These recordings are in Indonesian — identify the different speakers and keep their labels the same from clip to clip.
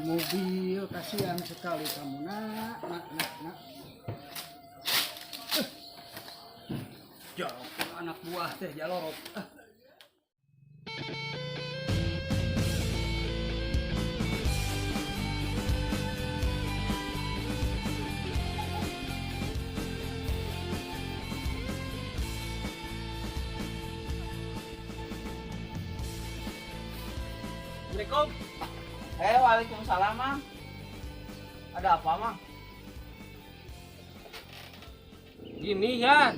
Speaker 1: Mobil, kasihan sekali kamu nak. Jorok anak buah teh jalorok.
Speaker 2: Assalamualaikum. Waalaikumsalam, Mang. Ada apa, Mang?
Speaker 3: Gini ya,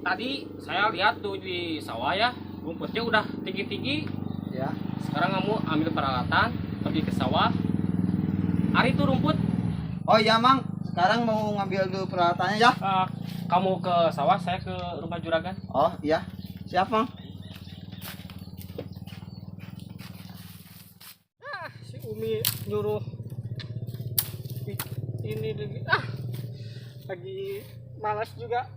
Speaker 3: tadi saya lihat tuh di sawah ya, rumputnya udah tinggi-tinggi.
Speaker 2: Ya.
Speaker 3: Sekarang kamu ambil peralatan, pergi ke sawah. Ari tuh rumput.
Speaker 2: Oh iya, Mang. Sekarang mau ngambil dulu peralatannya ya.
Speaker 3: Kamu ke sawah, saya ke rumah juragan.
Speaker 2: Oh iya. Siap, Mang.
Speaker 3: Si Umi nyuruh ini lagi malas juga.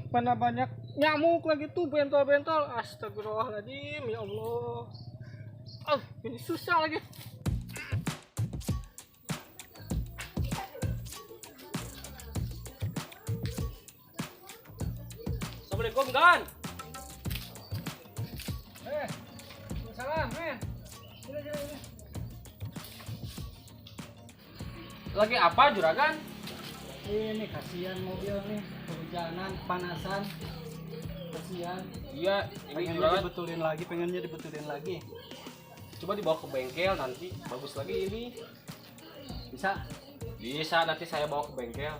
Speaker 3: Mana banyak nyamuk lagi tuh, bentol-bentol. Astagfirullahaladzim, ya Allah. Ini susah lagi. Assalamualaikum, Gan. Salam, men. Sini. Lagi apa, juragan?
Speaker 1: Ini kasihan mobil nih, kehujanan, panasan. Kasihan.
Speaker 3: Iya, ini juragan
Speaker 1: pengennya dibetulin lagi.
Speaker 3: Coba dibawa ke bengkel, nanti bagus lagi ini.
Speaker 1: Bisa?
Speaker 3: Bisa, nanti saya bawa ke bengkel.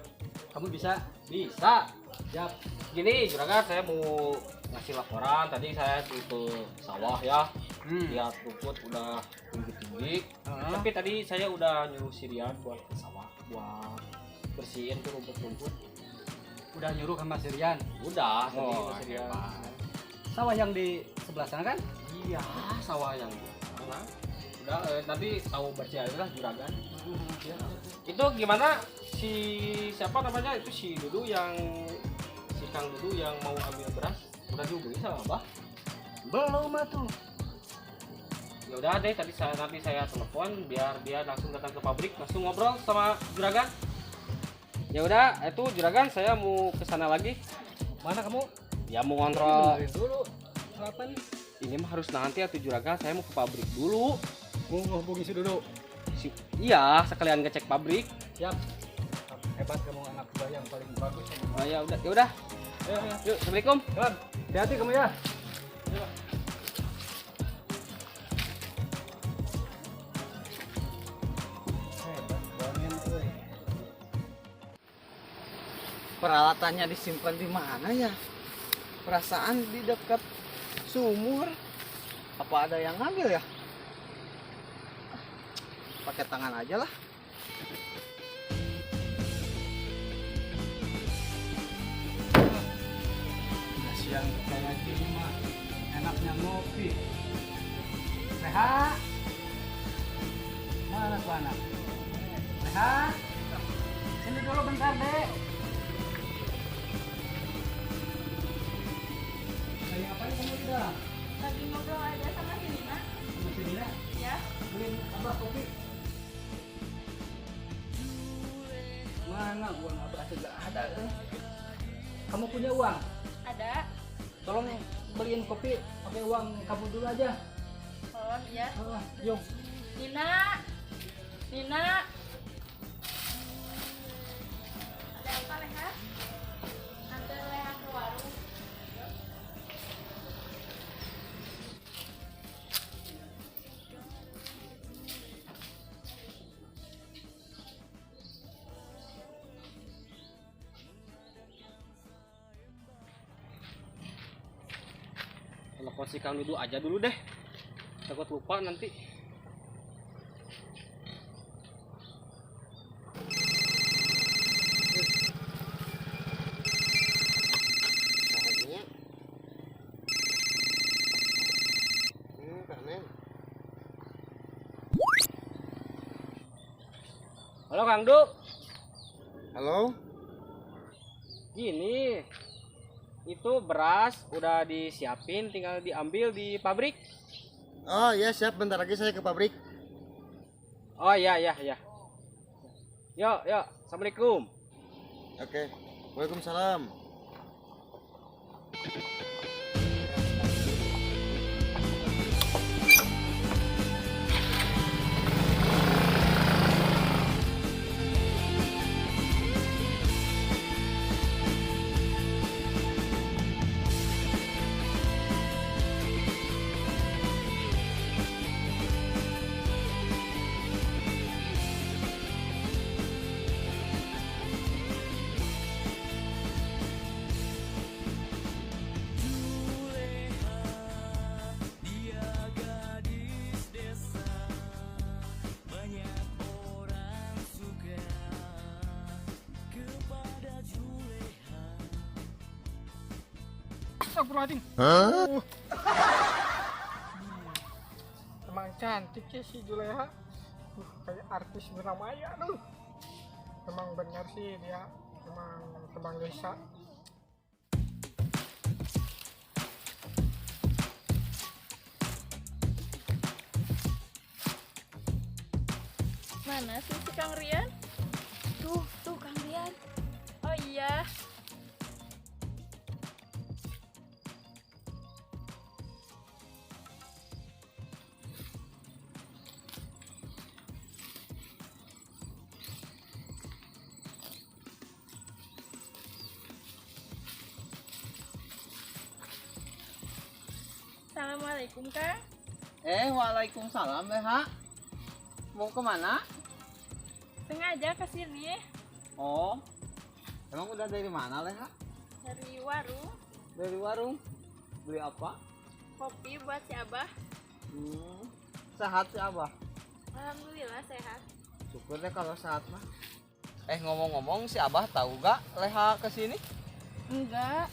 Speaker 1: Kamu bisa?
Speaker 3: Bisa.
Speaker 1: Siap.
Speaker 3: Gini, juragan, saya mau ngasih laporan. Tadi saya ke sawah ya, lihat rumput udah tinggi-tinggi. Tapi tadi saya udah nyuruh si Rian buat ke sawah, buat bersihin tuh rumput-rumput.
Speaker 1: Udah nyuruh sama Sirian?
Speaker 3: Udah, tadi
Speaker 1: Oh,
Speaker 3: si Rian.
Speaker 1: Sawah yang di sebelah sana kan?
Speaker 3: Iya, sawah yang mana? Udah, nanti tahu bersih aja lah juragan. Ya. Itu gimana siapa namanya itu si Kang Dudu yang mau ambil beras? Udah dihubungi sama Abah?
Speaker 1: Belum tuh.
Speaker 3: Ya udah deh, nanti saya telepon biar dia langsung datang ke pabrik, langsung ngobrol sama juragan. Ya udah, itu juragan, saya mau ke sana lagi.
Speaker 1: Mana kamu?
Speaker 3: Ya mau ngontrol.
Speaker 1: Benerin dulu. Apa nih?
Speaker 3: Ini mah harus nanti atau juragan, saya mau ke pabrik dulu.
Speaker 1: Mau hubungi si Dudu.
Speaker 3: Iya, sekalian ngecek pabrik.
Speaker 1: Siap. Hebat kamu, anak buah yang paling bagus.
Speaker 3: Oh, ya udah. Yuk, assalamualaikum.
Speaker 1: Kawan, hati-hati kamu ya.
Speaker 2: Peralatannya disimpan di mana ya? Perasaan di dekat sumur. Apa ada yang ngambil ya? Pakai tangan aja lah.
Speaker 1: Udah siang kayak gini mah enaknya ngopi. Sehat. Mana tuh anak? Leha? Sini dulu bentar, Dek. Lagi ngapain kamu udah?
Speaker 4: Lagi ngobrol aja sama si Nina.
Speaker 1: Sama si Dina?
Speaker 4: Ya,
Speaker 1: Beliin abah kopi. Mana uang abah tidak ada tuh. Kamu punya uang?
Speaker 4: ada.
Speaker 1: Tolong beliin kopi pakai uang kamu dulu aja.
Speaker 4: Oh iya.
Speaker 1: Ah, yuk.
Speaker 4: Nina. Nina. Ada apa Leha? Antar Leha ke warung.
Speaker 3: Telepon si Kang Dudu aja dulu deh. Takut lupa nanti. Halo Kang Du.
Speaker 2: Halo?
Speaker 3: Gini. Itu beras udah disiapin, tinggal diambil di pabrik.
Speaker 2: Oh ya siap, bentar lagi saya ke pabrik.
Speaker 3: Oh iya iya iya. Yuk yuk, assalamualaikum.
Speaker 2: Oke, waalaikumsalam.
Speaker 3: Astagfirullahaladzim. Emang cantik ya si Juleha. Kayak artis Bernamaya tuh. Emang benar sih dia. Emang tebang desa.
Speaker 4: Mana sih si Kang Rian? Tuh Kang Rian. Oh iya. Assalamualaikum Kang.
Speaker 2: Waalaikumsalam Leha. Mau kemana?
Speaker 4: Sengaja ke sini
Speaker 2: Oh, emang udah dari mana Leha?
Speaker 4: dari warung
Speaker 2: Dari warung. Beli apa?
Speaker 4: kopi buat si Abah.
Speaker 2: Sehat sih Abah.
Speaker 4: Alhamdulillah sehat.
Speaker 2: Syukur deh kalau sehat mah. Ngomong-ngomong si Abah tahu gak Leha kesini?
Speaker 4: Enggak.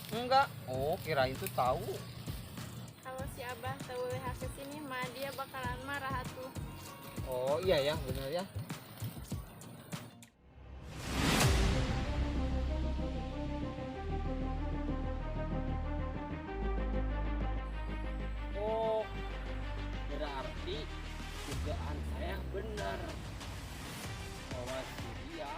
Speaker 2: Enggak. Oh, kirain tuh tahu.
Speaker 4: Kalau si Abah tahu Leha kesini mah dia bakalan marah atuh.
Speaker 2: Oh iya ya, benar ya.
Speaker 3: Oh, berarti dugaan saya benar. Bahwa si dia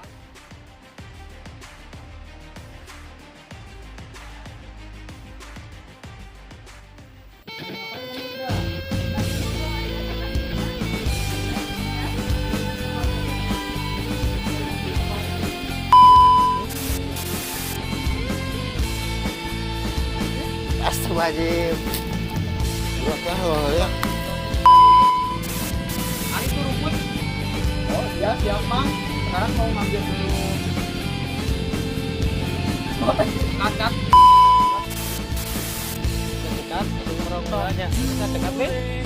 Speaker 2: Astagfirullahaladzim. Berapa loh ya?
Speaker 3: Ari tuh rumput.
Speaker 2: Oh iya siap Mang. Sekarang mau ngambil dulu.
Speaker 3: Kat. Dekat, aduh merokok aja. Kita dekat deh.